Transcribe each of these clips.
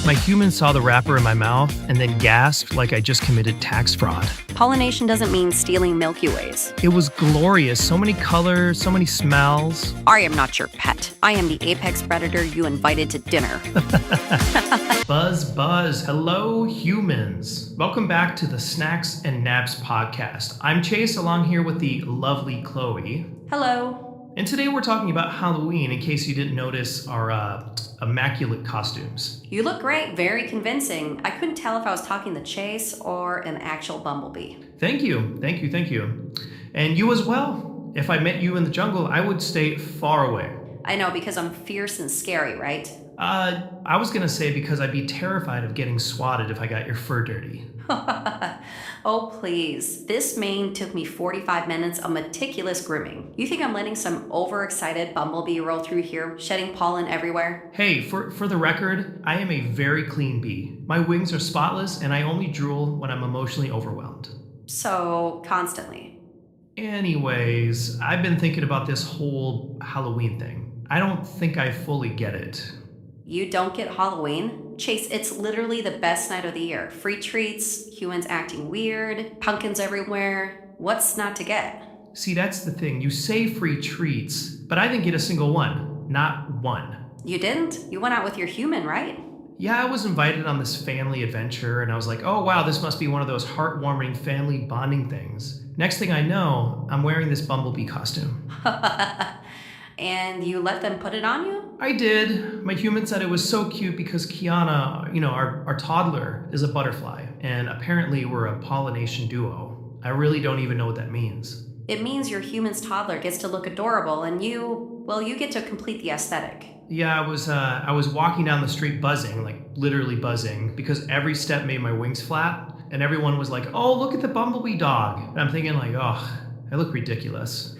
My human saw the wrapper in my mouth and then gasped like I just committed tax fraud. Pollination doesn't mean stealing Milky Ways. It was glorious. So many colors, so many smells. I am not your pet. I am the apex predator you invited to dinner. Buzz, buzz. Hello, humans. Welcome back to the Snacks and Naps podcast. I'm Chase, along here with the lovely Chloe. Hello. And today we're talking about Halloween, in case you didn't notice our immaculate costumes. You look great. Very convincing. I couldn't tell if I was talking to Chase or an actual bumblebee. Thank you. And you as well. If I met you in the jungle, I would stay far away. I know, because I'm fierce and scary, right? I was gonna say because I'd be terrified of getting swatted if I got your fur dirty. Oh, please. This mane took me 45 minutes of meticulous grooming. You think I'm letting some overexcited bumblebee roll through here, shedding pollen everywhere? Hey, for the record, I am a very clean bee. My wings are spotless, and I only drool when I'm emotionally overwhelmed. So, constantly. Anyways, I've been thinking about this whole Halloween thing. I don't think I fully get it. You don't get Halloween? Chase, it's literally the best night of the year. Free treats, humans acting weird, pumpkins everywhere. What's not to get? See, that's the thing. You say free treats, but I didn't get a single one. Not one. You didn't? You went out with your human, right? Yeah, I was invited on this family adventure, and I was like, oh wow, this must be one of those heartwarming family bonding things. Next thing I know, I'm wearing this bumblebee costume. And you let them put it on you? I did. My human said it was so cute because Kiana, our toddler, is a butterfly, and apparently we're a pollination duo. I really don't even know what that means. It means your human's toddler gets to look adorable, and you get to complete the aesthetic. Yeah, I was walking down the street buzzing, like literally buzzing, because every step made my wings flap, and everyone was like, oh, look at the bumblebee dog. And I'm thinking like, oh, I look ridiculous.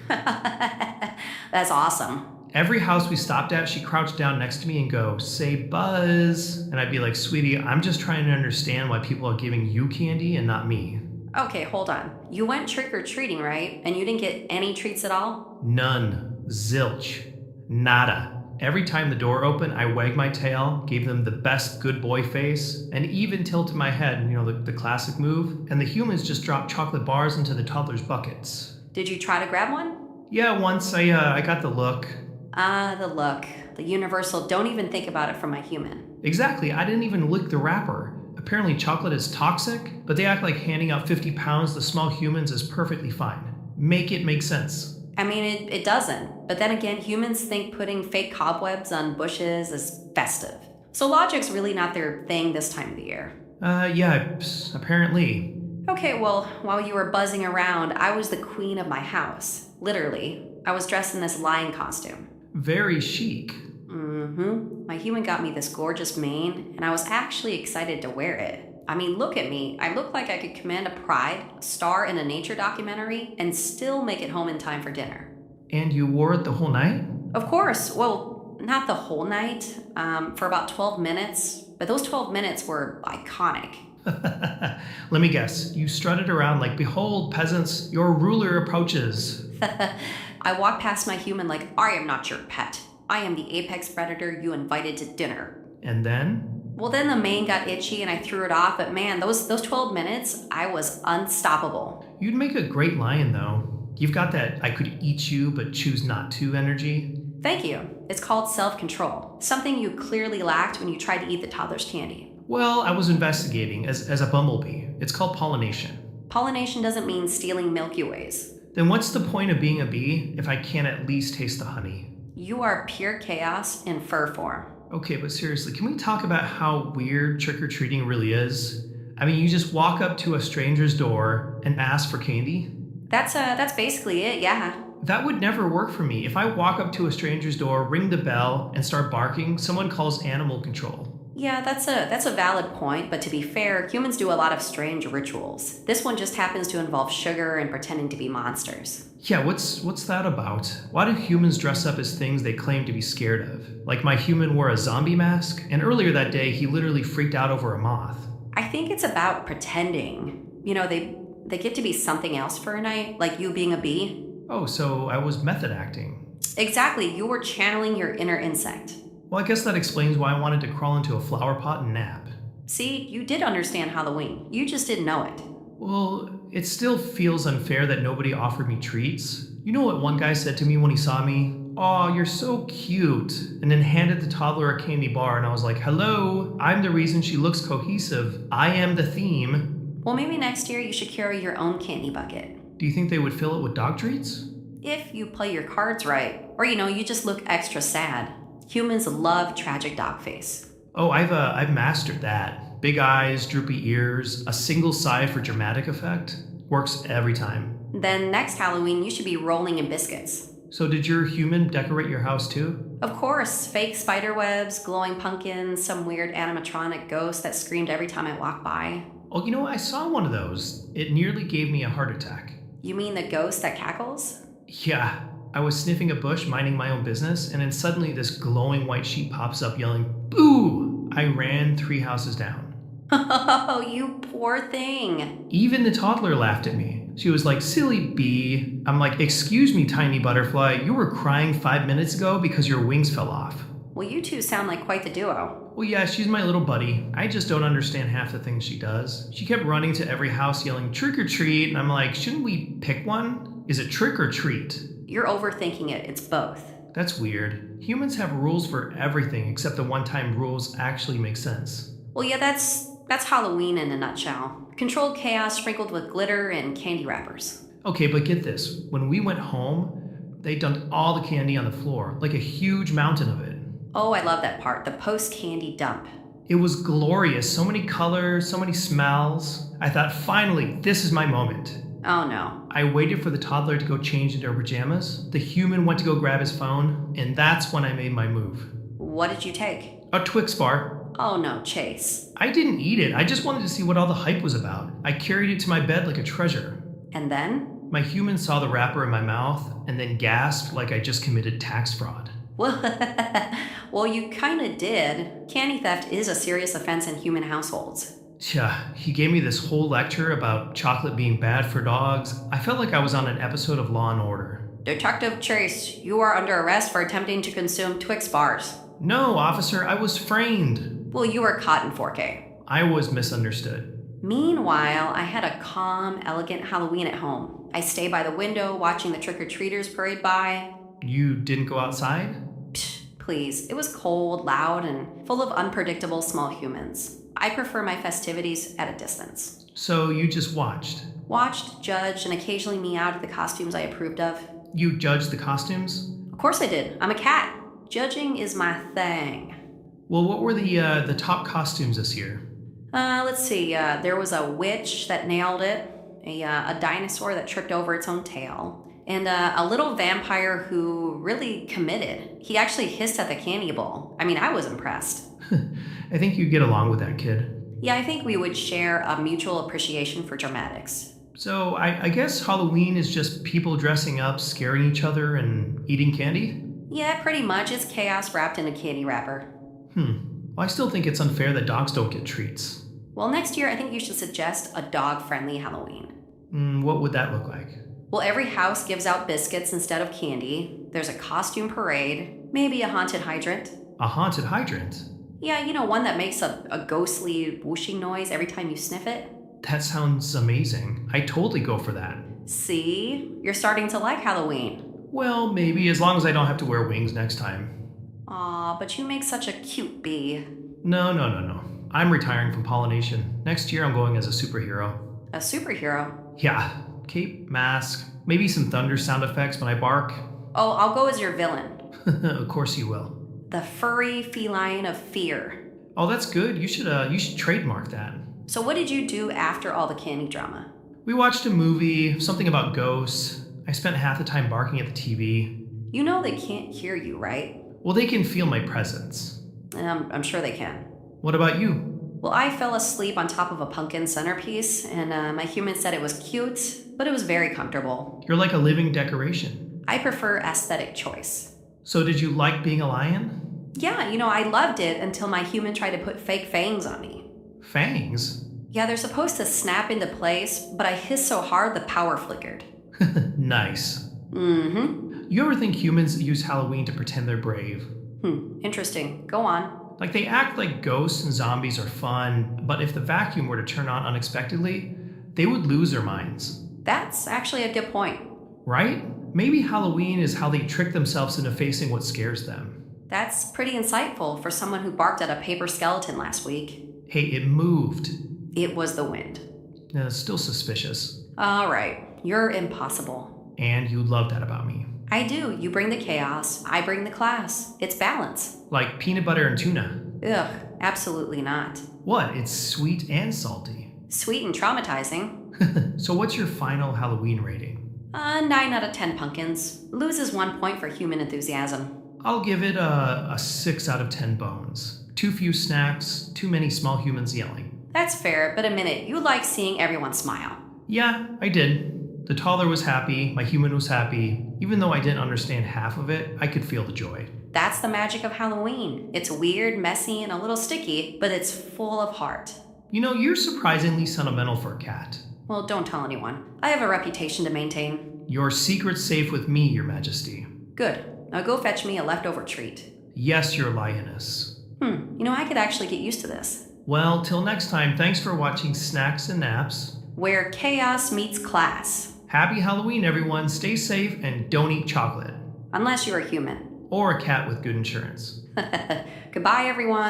That's awesome. Every house we stopped at, she crouched down next to me and go, say buzz. And I'd be like, sweetie, I'm just trying to understand why people are giving you candy and not me. Okay, hold on. You went trick-or-treating, right? And you didn't get any treats at all? None. Zilch. Nada. Every time the door opened, I wagged my tail, gave them the best good boy face, and even tilted my head, the classic move, and the humans just dropped chocolate bars into the toddler's buckets. Did you try to grab one? Yeah, once I got the look. Ah, the look. The universal don't even think about it from my human. Exactly, I didn't even lick the wrapper. Apparently chocolate is toxic, but they act like handing out 50 pounds to small humans is perfectly fine. Make it make sense. I mean, it doesn't. But then again, humans think putting fake cobwebs on bushes is festive. So logic's really not their thing this time of the year. Yeah, apparently. Okay, well, while you were buzzing around, I was the queen of my house. Literally. I was dressed in this lion costume. Very chic. Mm-hmm. My human got me this gorgeous mane, and I was actually excited to wear it. I mean, look at me. I look like I could command a pride, a star in a nature documentary, and still make it home in time for dinner. And you wore it the whole night? Of course. Well, not the whole night. For about 12 minutes. But those 12 minutes were iconic. Let me guess. You strutted around like, behold, peasants, your ruler approaches. I walked past my human like, I am not your pet. I am the apex predator you invited to dinner. And then? Well, then the mane got itchy and I threw it off. But man, those 12 minutes, I was unstoppable. You'd make a great lion, though. You've got that I could eat you but choose not to energy. Thank you. It's called self-control. Something you clearly lacked when you tried to eat the toddler's candy. Well, I was investigating as a bumblebee. It's called pollination. Pollination doesn't mean stealing Milky Ways. Then what's the point of being a bee if I can't at least taste the honey? You are pure chaos in fur form. Okay, but seriously, can we talk about how weird trick-or-treating really is? I mean, you just walk up to a stranger's door and ask for candy? That's basically it, yeah. That would never work for me. If I walk up to a stranger's door, ring the bell, and start barking, someone calls animal control. Yeah, that's a valid point, but to be fair, humans do a lot of strange rituals. This one just happens to involve sugar and pretending to be monsters. Yeah, what's that about? Why do humans dress up as things they claim to be scared of? Like my human wore a zombie mask, and earlier that day he literally freaked out over a moth. I think it's about pretending. They get to be something else for a night, like you being a bee. Oh, so I was method acting. Exactly, you were channeling your inner insect. Well, I guess that explains why I wanted to crawl into a flower pot and nap. See, you did understand Halloween. You just didn't know it. Well, it still feels unfair that nobody offered me treats. You know what one guy said to me when he saw me? "Aw, you're so cute," and then handed the toddler a candy bar, and I was like, hello, I'm the reason she looks cohesive. I am the theme. Well, maybe next year you should carry your own candy bucket. Do you think they would fill it with dog treats? If you play your cards right. Or, you just look extra sad. Humans love tragic dog face. Oh, I've mastered that. Big eyes, droopy ears, a single sigh for dramatic effect. Works every time. Then next Halloween, you should be rolling in biscuits. So did your human decorate your house too? Of course, fake spider webs, glowing pumpkins, some weird animatronic ghost that screamed every time I walked by. Oh, I saw one of those. It nearly gave me a heart attack. You mean the ghost that cackles? Yeah, I was sniffing a bush, minding my own business, and then suddenly this glowing white sheep pops up yelling, "Boo!" I ran 3 houses down. Oh, you poor thing. Even the toddler laughed at me. She was like, "Silly bee." I'm like, "Excuse me, tiny butterfly, you were crying 5 minutes ago because your wings fell off." Well, you two sound like quite the duo. Well, yeah, she's my little buddy. I just don't understand half the things she does. She kept running to every house yelling, "Trick or treat," and I'm like, shouldn't we pick one? Is it trick or treat? You're overthinking it. It's both. That's weird. Humans have rules for everything except the one-time rules actually make sense. Well, yeah, that's Halloween in a nutshell. Controlled chaos sprinkled with glitter and candy wrappers. Okay, but get this. When we went home, they dumped all the candy on the floor, like a huge mountain of it. Oh, I love that part, the post-candy dump. It was glorious. So many colors, so many smells. I thought, finally, this is my moment. Oh no. I waited for the toddler to go change into her pajamas. The human went to go grab his phone, and that's when I made my move. What did you take? A Twix bar. Oh no, Chase. I didn't eat it. I just wanted to see what all the hype was about. I carried it to my bed like a treasure. And then? My human saw the wrapper in my mouth and then gasped like I just committed tax fraud. Well, you kinda did. Candy theft is a serious offense in human households. Yeah, he gave me this whole lecture about chocolate being bad for dogs. I felt like I was on an episode of Law & Order. Detective Chase, you are under arrest for attempting to consume Twix bars. No, officer, I was framed. Well, you were caught in 4K. I was misunderstood. Meanwhile, I had a calm, elegant Halloween at home. I stay by the window watching the trick-or-treaters parade by. You didn't go outside? Psh, please, it was cold, loud, and full of unpredictable small humans. I prefer my festivities at a distance. So you just watched? Watched, judged, and occasionally meowed at the costumes I approved of. You judged the costumes? Of course I did. I'm a cat. Judging is my thing. Well, what were the top costumes this year? Let's see. There was a witch that nailed it, a dinosaur that tripped over its own tail, and a little vampire who really committed. He actually hissed at the candy bowl. I mean, I was impressed. I think you get along with that kid. Yeah, I think we would share a mutual appreciation for dramatics. So I guess Halloween is just people dressing up, scaring each other, and eating candy? Yeah, pretty much. It's chaos wrapped in a candy wrapper. Well, I still think it's unfair that dogs don't get treats. Well, next year I think you should suggest a dog-friendly Halloween. What would that look like? Well, every house gives out biscuits instead of candy. There's a costume parade, maybe a haunted hydrant. A haunted hydrant? Yeah, one that makes a ghostly whooshing noise every time you sniff it. That sounds amazing. I'd totally go for that. See? You're starting to like Halloween. Well, maybe, as long as I don't have to wear wings next time. Aw, but you make such a cute bee. No. I'm retiring from pollination. Next year I'm going as a superhero. A superhero? Yeah, cape, mask, maybe some thunder sound effects when I bark. Oh, I'll go as your villain. Of course you will. The furry feline of fear. Oh, that's good. You should trademark that. So what did you do after all the candy drama? We watched a movie, something about ghosts. I spent half the time barking at the TV. You know they can't hear you, right? Well, they can feel my presence. I'm sure they can. What about you? Well, I fell asleep on top of a pumpkin centerpiece, and my human said it was cute, but it was very comfortable. You're like a living decoration. I prefer aesthetic choice. So did you like being a lion? Yeah, I loved it until my human tried to put fake fangs on me. Fangs? Yeah, they're supposed to snap into place, but I hissed so hard the power flickered. Nice. Mm-hmm. You ever think humans use Halloween to pretend they're brave? Interesting. Go on. Like, they act like ghosts and zombies are fun, but if the vacuum were to turn on unexpectedly, they would lose their minds. That's actually a good point. Right? Maybe Halloween is how they trick themselves into facing what scares them. That's pretty insightful for someone who barked at a paper skeleton last week. Hey, it moved. It was the wind. Still suspicious. All right, you're impossible. And you love that about me. I do. You bring the chaos, I bring the class. It's balance. Like peanut butter and tuna. Ugh, absolutely not. What? It's sweet and salty. Sweet and traumatizing. So what's your final Halloween rating? 9 out of 10 pumpkins. Loses 1 point for human enthusiasm. I'll give it a 6 out of 10 bones. Too few snacks, too many small humans yelling. That's fair, but admit it, you like seeing everyone smile. Yeah, I did. The toddler was happy, my human was happy. Even though I didn't understand half of it, I could feel the joy. That's the magic of Halloween. It's weird, messy, and a little sticky, but it's full of heart. You know, you're surprisingly sentimental for a cat. Well, don't tell anyone. I have a reputation to maintain. Your secret's safe with me, Your Majesty. Good. Now go fetch me a leftover treat. Yes, Your Lioness. I could actually get used to this. Well, till next time, thanks for watching Snacks and Naps. Where chaos meets class. Happy Halloween, everyone. Stay safe and don't eat chocolate. Unless you're a human. Or a cat with good insurance. Goodbye, everyone.